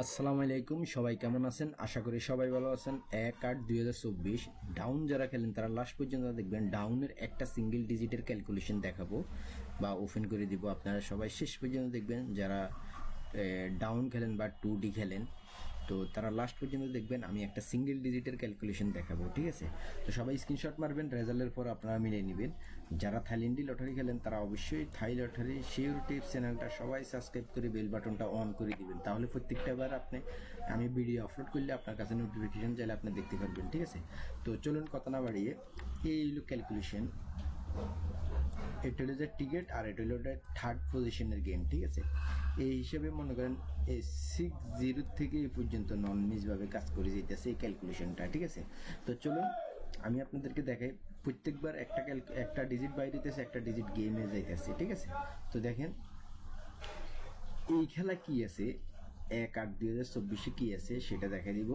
আসসালামু আলাইকুম, সবাই কেমন আছেন? আশা করি সবাই ভালো আছেন। 1/8/2024 ডাউন যারা খেলেন তারা লাস্ট পর্যন্ত দেখবেন। ডাউনের একটা সিঙ্গেল ডিজিটের ক্যালকুলেশন দেখাবো বা ওপেন করে দিব, আপনারা সবাই শেষ পর্যন্ত দেখবেন। যারা ডাউন খেলেন বা 2D খেলেন তো তারা লাস্ট পর্যন্ত দেখবেন। আমি একটা সিঙ্গেল ডিজিটের ক্যালকুলেশন দেখাবো, ঠিক আছে? তো সবাই স্ক্রিনশট মারবেন, রেজাল্টের পর আপনারা মিলিয়ে নেবেন। যারা থাইল্যান্ডি লটারি খেলেন তারা অবশ্যই থাই লটারি শিওর টিপস চ্যানেলটা সবাই সাবস্ক্রাইব করে বেল বাটনটা অন করে দিবেন, তাহলে প্রত্যেকটা বার আমি ভিডিও আপলোড করলে আপনার কাছে নোটিফিকেশন চাইলে আপনি দেখতে পারবেন, ঠিক আছে? তো চলুন কথা না বাড়িয়ে, এই হলো ক্যালকুলেশন। এটা হলো যে টিকিট, আর এটা হলো থার্ড পজিশনের গেম, ঠিক আছে? এই হিসেবে মনে করেন এই 6-0 থেকে এই পর্যন্ত নন মিসভাবে কাজ করে যেতেছে এই ক্যালকুলেশনটা, ঠিক আছে? তো চলুন আমি আপনাদেরকে দেখাই। প্রত্যেকবার একটা ডিজিট বাইরে হইতেছে, একটা ডিজিট গেমে যাইতেছে, ঠিক আছে? তো দেখেন এই খেলা কি আছে, 1/8/2024 কি আছে সেটা দেখা দিব,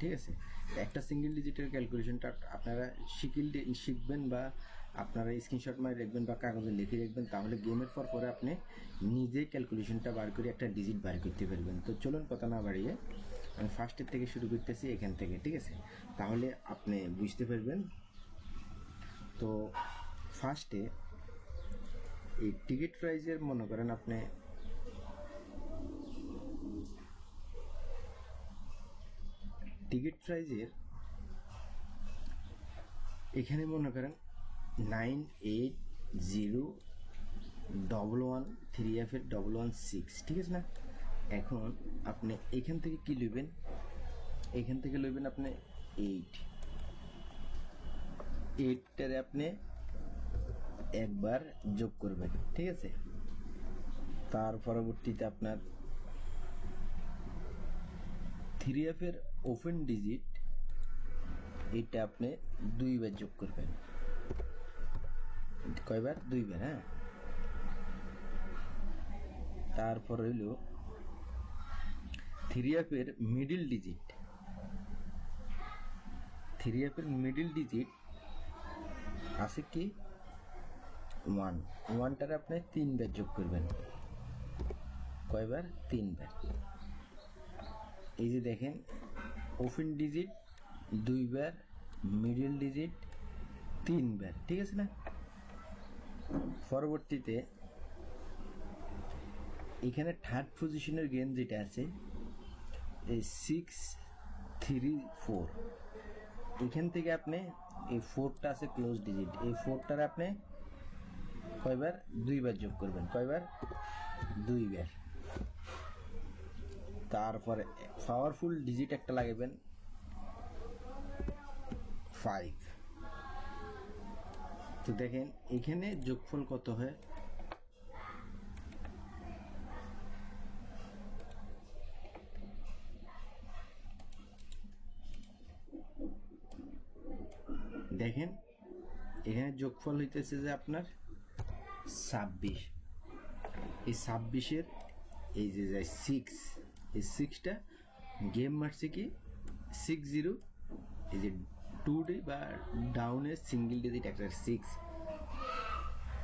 ঠিক আছে? একটা সিঙ্গেল ডিজিটের ক্যালকুলেশনটা আপনারা শিখবেন বা আপনারা স্ক্রিনশট মারে রাখবেন বা কাগজে লিখে রাখবেন, তাহলে গেমের পরে আপনি নিজে ক্যালকুলেশনটা বার করে একটা ডিজিট বার করতে পারবেন। তো চলুন কথা না বাড়িয়ে আমি ফার্স্টের থেকে শুরু করতেছি, এখান থেকে, ঠিক আছে? তাহলে আপনি বুঝতে পারবেন। তো ফার্স্টে এই টিকিট প্রাইজের মনে করেন আপনি টিকিট প্রাইজের এখানে মনে করেন 980113F116, ঠিক আছে না? এখন আপনি এখান থেকে কি লইবেন, এখান থেকে লইবেন আপনি 8টারে আপনি একবার যোগ করবেন, ঠিক আছে? তার পরবর্তীতে আপনার 3F এর ওপেন ডিজিট, এটা আপনি 2বার যোগ করবেন। কয়বার? 2বার, হ্যাঁ। তারপর হইল 3F এর মিডল ডিজিট, 3F এর মিডল ডিজিট আছে কি 1টারে আপনি 3বার যোগ করবেন। কয়বার? 3বার। এই যে দেখেন ওপেন ডিজিট 2বার, মিডল ডিজিট 3বার, ঠিক আছে না? পরবর্তীতে এখানে থার্ড পজিশনের গেম যেটা আছে এই 634, এখান থেকে আপনি এই 4টা আছে ক্লোজ ডিজিট, এই 4টার আপনি কয়বার? 2বার যোগ করবেন। কয়বার? 2বার। তারপরে পাওয়ারফুল ডিজিট একটা লাগাবেন 5। তো দেখেন এখানে যোগফল কত হয়, দেখেন এখানে যোগফল হইতেছে যে আপনার 26। এই 26-এর এই যে 6, এই 6টা গেম মারছে কি 60, এই যে 2D বা ডাউনের সিঙ্গেল ডিজিট একটা 6,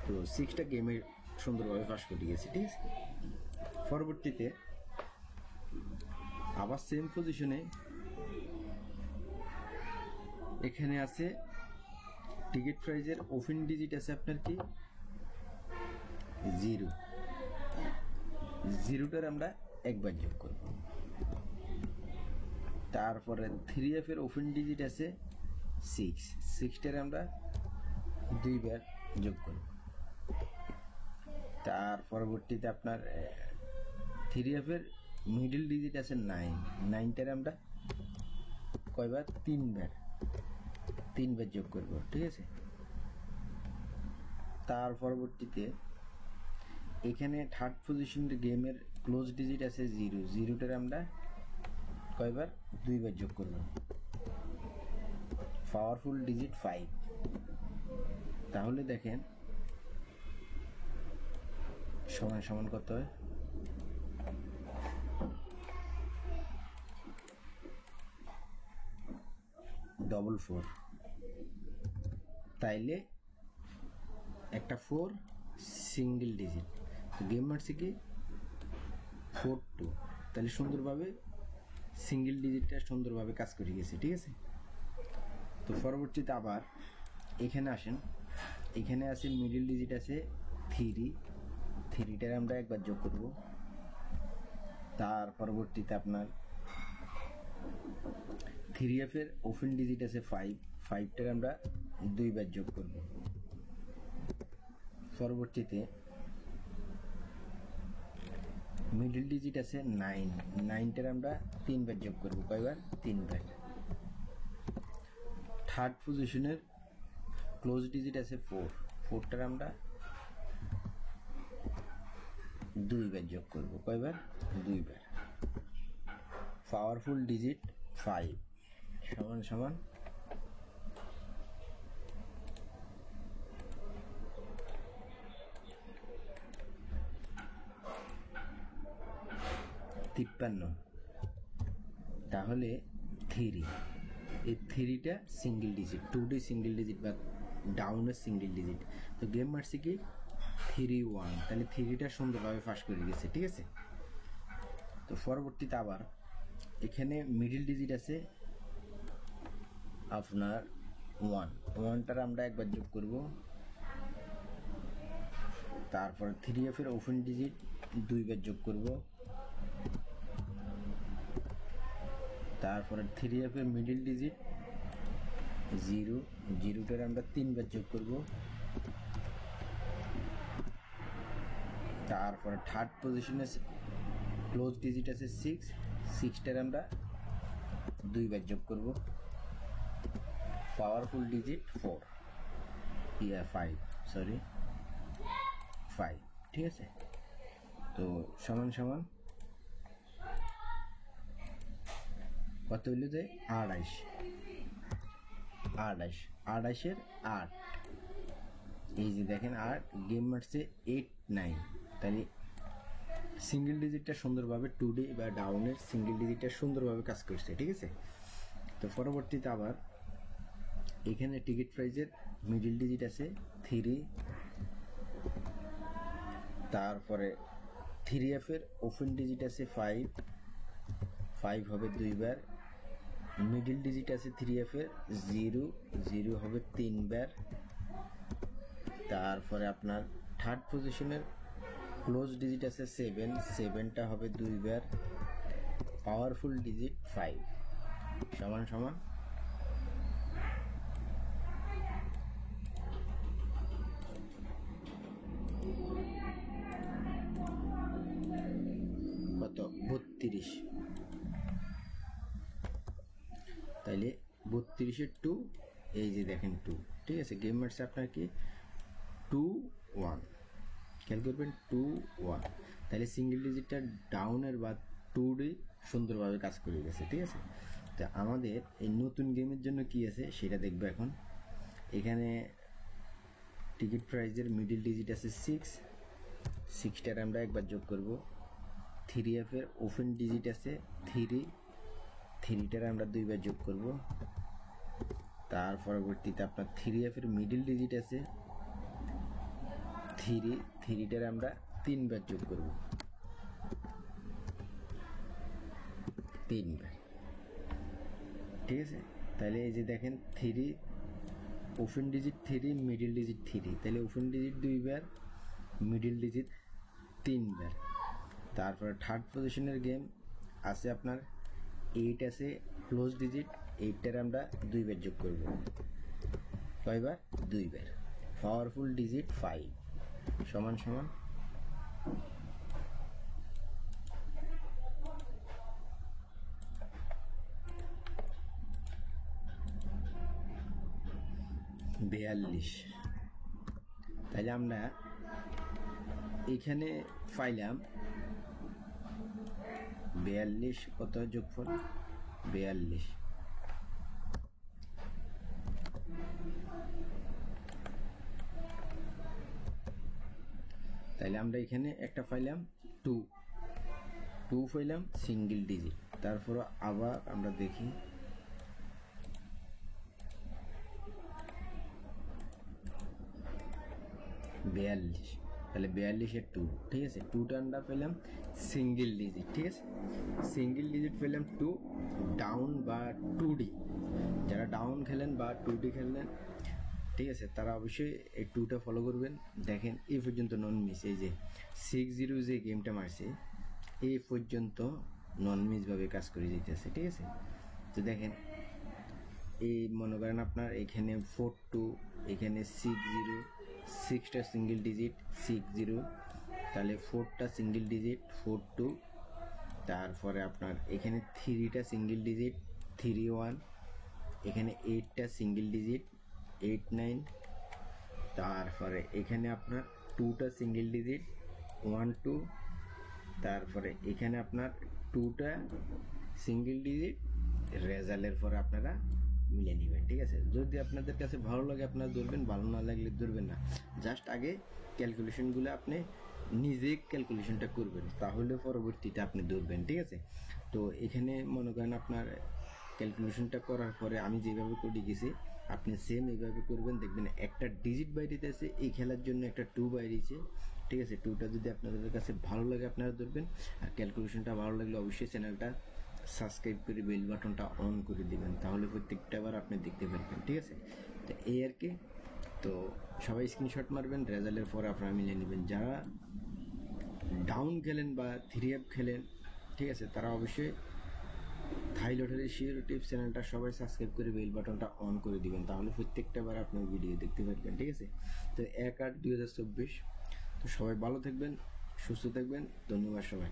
তো 6টা গেমে সুন্দরভাবে পাস করে গেছে, ঠিক আছে? পরবর্তীতে আবার সেম পজিশনে এখানে আছে টিকিট প্রাইজের ওপেন ডিজিট আছে আপনার কি 0টার আমরা একবার যোগ করব। তারপরে 3F এর ওপেন ডিজিট আছে 6টার আমরা 2বার যোগ করব। তার পরবর্তীতে আপনার 3F এর মিডল ডিজিট আছে 9টার আমরা কয়বার? 3বার যোগ করব, ঠিক আছে? তার পরবর্তীতে এখানে থার্ড পজিশনের গেমের ক্লোজ ডিজিট আছে 0টার আমরা কয়বার? 2বার যোগ করব। Powerful digit 5। তাহলে দেখেন সমান সমান কত হয়, ডবল 4। তাইলে একটা 4 সিঙ্গেল ডিজিট গেম মারছে কি 42, তাহলে সুন্দরভাবে সিঙ্গেল ডিজিটটা সুন্দরভাবে কাজ করে গেছে, ঠিক আছে। তো পরবর্তীতে আবার এখানে আসেন, এখানে আছে মিডল ডিজিট আছে 3, 3টার আমরা একবার যোগ করব। তার পরবর্তীতে আপনার 3F এর ওপেন ডিজিট আছে 5, 5টার আমরা 2বার যোগ করব। পরবর্তীতে মিডল ডিজিট আছে 9, 9টার আমরা 3বার যোগ করব। কয়বার? 3বার। থার্ড পজিশনের ক্লোজ ডিজিট আছে 4, 4টার আমরা 2বার যোগ করব। কয়বার? 2বার। পাওয়ারফুল ডিজিট 5 সমান সমান 53। তাহলে 3, এই 3টা single digit, 2D single digit বা ডাউনের সিঙ্গেল ডিজিট। তো গেম মারছে কি 3-1, তাহলে 3টা সুন্দরভাবে ফাঁস করে গেছে, ঠিক আছে। তো পরবর্তীতে আবার এখানে মিডল ডিজিট আছে আপনার 1, 1টার আমরা একবার যোগ করব। তারপর 3F এর ওপেন ডিজিট 2বার যোগ করব। তারপরে 3F এর মিডল ডিজিট 0, 0টার আমরা 3বার যোগ করব। তারপরে থার্ড পজিশনে ক্লোজ ডিজিট আছে 6, 6টার আমরা 2বার যোগ করব। পাওয়ারফুল ডিজিট 5, ঠিক আছে। তো সমান সমান কত হইল যে 28, 28-এর 8। এই যে দেখেন 8, গেম মারছে 8, 9। তাহলে সিঙ্গেল ডিজিটটা সুন্দরভাবে 2D বা ডাউনের সিঙ্গেল ডিজিটটা সুন্দরভাবে কাজ করছে, ঠিক আছে। তো পরবর্তীতে আবার এখানে টিকিট প্রাইজের মিডল ডিজিট আছে 3, তারপরে 3F এর ওপেন ডিজিট আছে 5, 5 হবে 2বার। মিডল ডিজিট আছে 3F এর 0, 0 হবে 3বার। তারপরে আপনার থার্ড পজিশনের ক্লোজ ডিজিট আছে 7, 7টা হবে 2বার। পাওয়ারফুল ডিজিট 5 সমান সমান কত? 32। তাইলে 32-এর 2, এই যে দেখেন 2, ঠিক আছে। গেম মারছে আপনার কি 2-1, খেয়াল করবেন 2-1। তাহলে সিঙ্গেল ডিজিটটা ডাউনের বা 2D সুন্দরভাবে কাজ করে গেছে, ঠিক আছে। তো আমাদের এই নতুন গেমের জন্য কি আছে সেটা দেখবো এখন। এখানে টিকিট প্রাইজের মিডল ডিজিট আছে 6, 6টার আমরা একবার যোগ করব। 3F এর ওপেন ডিজিট আছে 3, 3টার আমরা 2বার যোগ করব। তার পরবর্তীতে আপনার 3F এর মিডল ডিজিট আছে 3, 3টার আমরা 3বার যোগ করব। 3বার, ঠিক আছে। তাহলে এই যে দেখেন 3 ওপেন ডিজিট 3, মিডল ডিজিট 3, তাহলে ওপেন ডিজিট 2বার, মিডল ডিজিট 3বার। তারপরে থার্ড পজিশনের গেম আছে আপনার 8 আছে ক্লোজ ডিজিট, 8টার আমরা 2বার যোগ করব। কয়বার? 2বার। পাওয়ারফুল ডিজিট 5 সমান সমান 42। তাহলে আমরা এখানে পাইলাম 42, কত যোগফল? 42। তাহলে আমরা এখানে একটা পাইলাম 2 পাইলাম সিঙ্গেল ডিজিট। তারপর আবার আমরা দেখি 42, তাহলে 42-এর 2, ঠিক আছে। 2টা আমরা পেলাম সিঙ্গেল ডিজিট, ঠিক আছে। সিঙ্গেল ডিজিট পেলাম 2 ডাউন বা 2D, যারা ডাউন খেলেন বা 2D খেলেন, ঠিক আছে, তারা অবশ্যই এই 2টা ফলো করবেন। দেখেন এই পর্যন্ত নন মিস, এই যে 6-0 যে গেমটা মারছে এই পর্যন্ত নন মিসভাবে কাজ করে যেতেছে, ঠিক আছে। তো দেখেন এই মনে করেন আপনার এখানে 4-2, এখানে 6-0, 6টা সিঙ্গেল ডিজিট 6-0, তাহলে 4টা সিঙ্গেল ডিজিট 4-2, তারপরে আপনার এখানে 3টা সিঙ্গেল ডিজিট 3-1, এখানে 8টা সিঙ্গেল ডিজিট 8-9, তারপরে এখানে আপনার 2টা সিঙ্গেল ডিজিট 1-2, তারপরে এখানে আপনার 2টা সিঙ্গেল ডিজিট রেজাল্টের পরে আপনারা মিলে নেবেন, ঠিক আছে। যদি আপনাদের কাছে ভালো লাগে আপনারা ধরবেন, ভালো না লাগলে ধরবেন না। জাস্ট আগে ক্যালকুলেশনগুলো আপনি নিজে ক্যালকুলেশনটা করবেন, তাহলে পরবর্তীতে আপনি ধরবেন, ঠিক আছে। তো এখানে মনে করেন আপনার ক্যালকুলেশনটা করার পরে আমি যেভাবে করে গেছি আপনি সেম এইভাবে করবেন, দেখবেন একটা ডিজিট বাইরেছে, এই খেলার জন্য একটা 2 বাইরেছে, ঠিক আছে। 2টা যদি আপনাদের কাছে ভালো লাগে আপনারা ধরবেন, আর ক্যালকুলেশনটা ভালো লাগলে অবশ্যই চ্যানেলটা সাবস্ক্রাইব করে বেল বাটনটা অন করে দিবেন, তাহলে প্রত্যেকটা বার আপনি দেখতে পারবেন, ঠিক আছে। তো এই আর কি। তো সবাই স্ক্রিনশট মারবেন, রেজাল্টের পরে আপনারা মিলিয়ে নেবেন। যারা ডাউন খেলেন বা 3F খেলেন, ঠিক আছে, তারা অবশ্যই থাই লটারি শিওর টিপস চ্যানেলটা সবাই সাবস্ক্রাইব করে বেল বাটনটা অন করে দিবেন, তাহলে প্রত্যেকটা বার আপনার ভিডিও দেখতে পারবেন, ঠিক আছে। তো 1/8/2024। তো সবাই ভালো থাকবেন, সুস্থ থাকবেন, ধন্যবাদ সবাই।